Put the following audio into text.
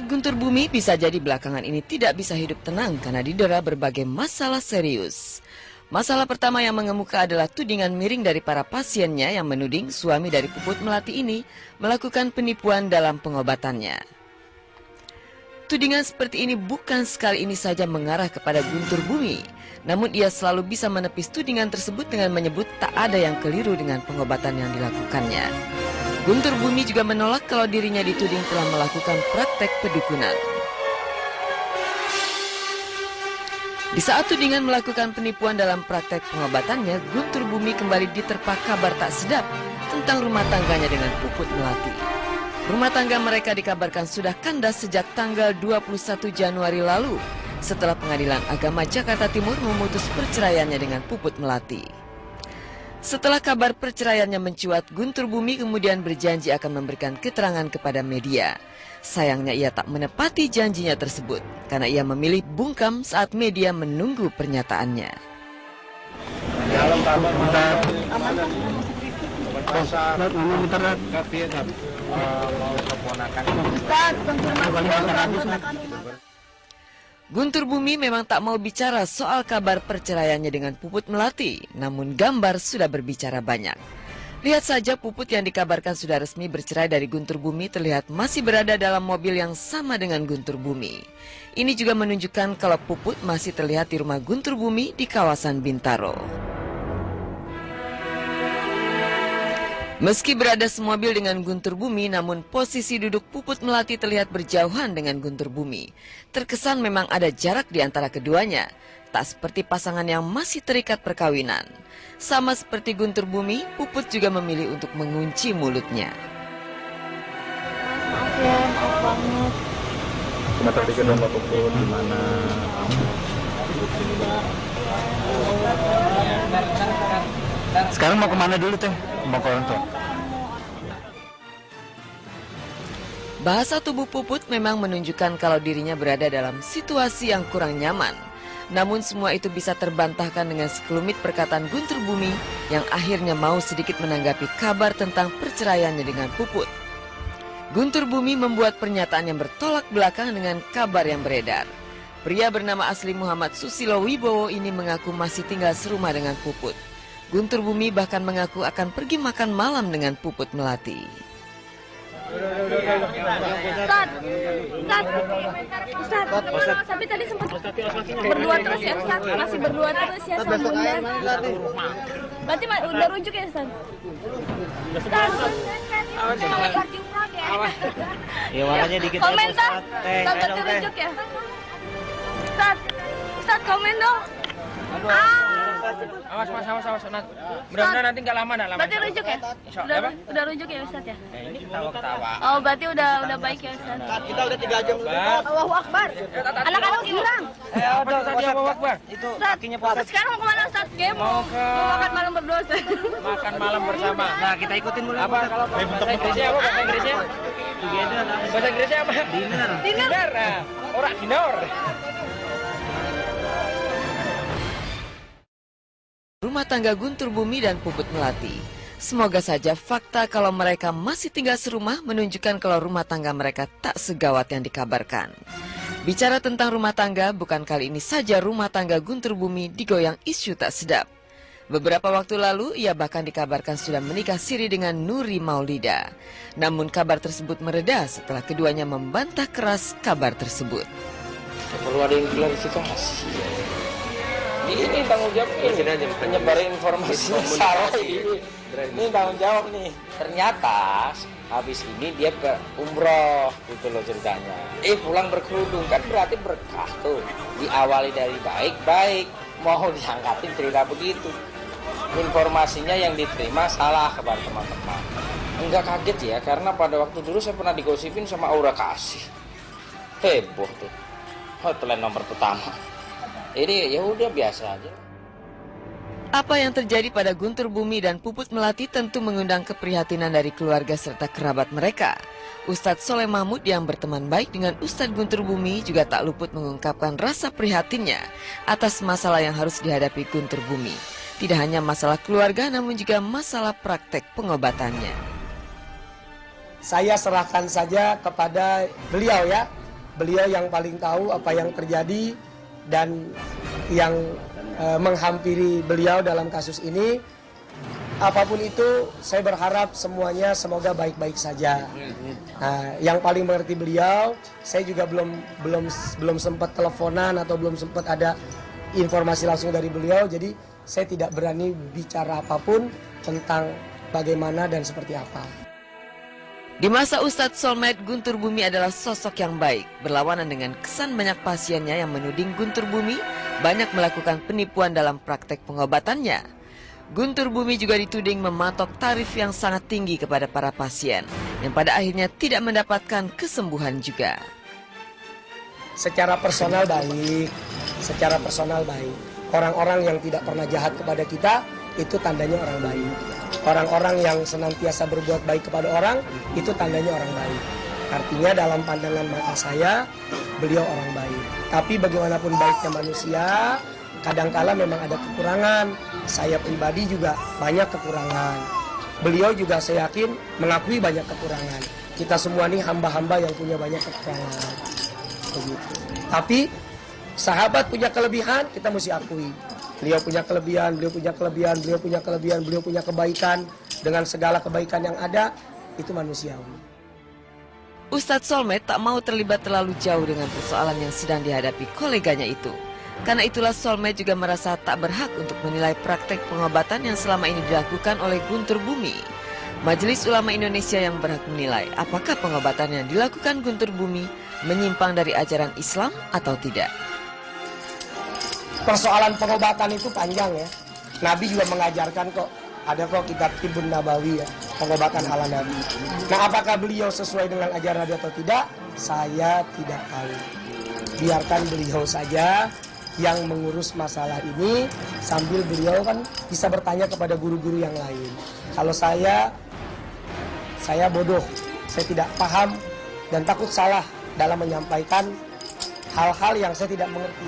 Ustadz Guntur Bumi bisa jadi belakangan ini tidak bisa hidup tenang karena didera berbagai masalah serius. Masalah pertama yang mengemuka adalah tudingan miring dari para pasiennya yang menuding suami dari Puput Melati ini melakukan penipuan dalam pengobatannya. Tudingan seperti ini bukan sekali ini saja mengarah kepada Guntur Bumi, namun ia selalu bisa menepis tudingan tersebut dengan menyebut tak ada yang keliru dengan pengobatan yang dilakukannya. Guntur Bumi juga menolak kalau dirinya dituding telah melakukan praktek pedukunan. Di saat tudingan melakukan penipuan dalam praktek pengobatannya, Guntur Bumi kembali diterpa kabar tak sedap tentang rumah tangganya dengan Puput Melati. Rumah tangga mereka dikabarkan sudah kandas sejak tanggal 21 Januari lalu, setelah Pengadilan Agama Jakarta Timur memutus perceraiannya dengan Puput Melati. Setelah kabar perceraiannya mencuat, Guntur Bumi kemudian berjanji akan memberikan keterangan kepada media. Sayangnya ia tak menepati janjinya tersebut, karena ia memilih bungkam saat media menunggu pernyataannya. Guntur Bumi memang tak mau bicara soal kabar perceraiannya dengan Puput Melati, namun gambar sudah berbicara banyak. Lihat saja Puput yang dikabarkan sudah resmi bercerai dari Guntur Bumi terlihat masih berada dalam mobil yang sama dengan Guntur Bumi. Ini juga menunjukkan kalau Puput masih terlihat di rumah Guntur Bumi di kawasan Bintaro. Meski berada semobil dengan Guntur Bumi, namun posisi duduk Puput Melati terlihat berjauhan dengan Guntur Bumi. Terkesan memang ada jarak di antara keduanya, tak seperti pasangan yang masih terikat perkawinan. Sama seperti Guntur Bumi, Puput juga memilih untuk mengunci mulutnya. Maaf ya, maaf banget. Cuma tadi ke rumah Puput, gimana? Sekarang mau kemana dulu teh? Mau ke orang tua? Bahasa tubuh Puput memang menunjukkan kalau dirinya berada dalam situasi yang kurang nyaman. Namun semua itu bisa terbantahkan dengan sekelumit perkataan Guntur Bumi yang akhirnya mau sedikit menanggapi kabar tentang perceraiannya dengan Puput. Guntur Bumi membuat pernyataan yang bertolak belakang dengan kabar yang beredar. Pria bernama asli Muhammad Susilo Wibowo ini mengaku masih tinggal serumah dengan Puput. Guntur Bumi bahkan mengaku akan pergi makan malam dengan Puput Melati. Ustaz, tapi tadi sempat berdua terus ya Ustaz, masih berdua terus ya sama Bunda. Berarti udah rujuk ya Ustaz? Ustaz, Ya warnanya dikit. komentar, sampai rujuk ya? Ustaz komen dong. Awas mas, awas. Mudah-mudahan nanti nggak lama, Berarti rujuk ya? Udah rujuk ya Ustaz ya? Ini ketawa-ketawa. Oh berarti udah baik ya Ustaz? Kita udah 3 jam lebih. Allahu Akbar. Anak-anak hilang. Tadi Allahu Akbar. Itu Ustaz, kakinya Pak. sekarang mau kemana Ustaz? Mau ke makan malam berdua Ustaz. makan malam bersama. Nah, kita ikutin dulu. Apa kalau bahasa Inggrisnya apa? Bahasa Inggrisnya? Bahasa Inggrisnya apa? Dinner. Nah, orang dinner. Rumah tangga Guntur Bumi dan Puput Melati. Semoga saja fakta kalau mereka masih tinggal serumah menunjukkan kalau rumah tangga mereka tak segawat yang dikabarkan. Bicara tentang rumah tangga, bukan kali ini saja rumah tangga Guntur Bumi digoyang isu tak sedap. Beberapa waktu lalu, ia bahkan dikabarkan sudah menikah siri dengan Nuri Maulida. Namun kabar tersebut mereda setelah keduanya membantah keras kabar tersebut. Perlu ada yang klarifikasi. Ini tanggung jawab ini menyebarin informasi salah ini tanggung jawab nih. Ternyata habis ini dia umroh gitu loh ceritanya. Pulang berkerudung kan berarti berkah tuh. Diawali dari baik-baik mau diangkatin cerita begitu. Informasinya yang diterima salah kepada teman-teman. Enggak kaget ya karena pada waktu dulu saya pernah digosipin sama Aura Kasih. Heboh tuh. Hotline nomor pertama. Ini ya udah biasa aja. Apa yang terjadi pada Guntur Bumi dan Puput Melati tentu mengundang keprihatinan dari keluarga serta kerabat mereka. Ustadz Soleh Mahmud yang berteman baik dengan Ustadz Guntur Bumi juga tak luput mengungkapkan rasa prihatinnya atas masalah yang harus dihadapi Guntur Bumi. Tidak hanya masalah keluarga namun juga masalah praktek pengobatannya. Saya serahkan saja kepada beliau ya. beliau yang paling tahu apa yang terjadi dan yang menghampiri beliau dalam kasus ini. Apapun itu, saya berharap semuanya semoga baik-baik saja. Nah, yang paling mengerti beliau, saya juga belum sempat teleponan atau belum sempat ada informasi langsung dari beliau, jadi saya tidak berani bicara apapun tentang bagaimana dan seperti apa. Di masa Ustadz Solmed, Guntur Bumi adalah sosok yang baik, berlawanan dengan kesan banyak pasiennya yang menuding Guntur Bumi banyak melakukan penipuan dalam praktek pengobatannya. Guntur Bumi juga dituding mematok tarif yang sangat tinggi kepada para pasien, yang pada akhirnya tidak mendapatkan kesembuhan juga. Secara personal baik. Orang-orang yang tidak pernah jahat kepada kita, itu tandanya orang baik. Orang-orang yang senantiasa berbuat baik kepada orang, itu tandanya orang baik. Artinya dalam pandangan mata saya, beliau orang baik. Tapi bagaimanapun baiknya manusia, kadangkala memang ada kekurangan. Saya pribadi juga banyak kekurangan. Beliau juga saya yakin mengakui banyak kekurangan. Kita semua ini hamba-hamba yang punya banyak kekurangan. Begitu. Tapi sahabat punya kelebihan, kita mesti akui. Beliau punya kelebihan, beliau punya kelebihan, beliau punya kelebihan, beliau punya kebaikan. Dengan segala kebaikan yang ada, itu manusiawi. Ustadz Solmed tak mau terlibat terlalu jauh dengan persoalan yang sedang dihadapi koleganya itu. Karena itulah Solmed juga merasa tak berhak untuk menilai praktek pengobatan yang selama ini dilakukan oleh Guntur Bumi. Majelis Ulama Indonesia yang berhak menilai apakah pengobatan yang dilakukan Guntur Bumi menyimpang dari ajaran Islam atau tidak. Persoalan pengobatan itu panjang ya. Nabi juga mengajarkan kok, ada kok kitab Tibbun Nabawi ya, pengobatan ala Nabi. Nah, apakah beliau sesuai dengan ajaran Nabi atau tidak? Saya tidak tahu. Biarkan beliau saja yang mengurus masalah ini, sambil beliau kan bisa bertanya kepada guru-guru yang lain. Kalau saya bodoh, saya tidak paham dan takut salah dalam menyampaikan hal-hal yang saya tidak mengerti.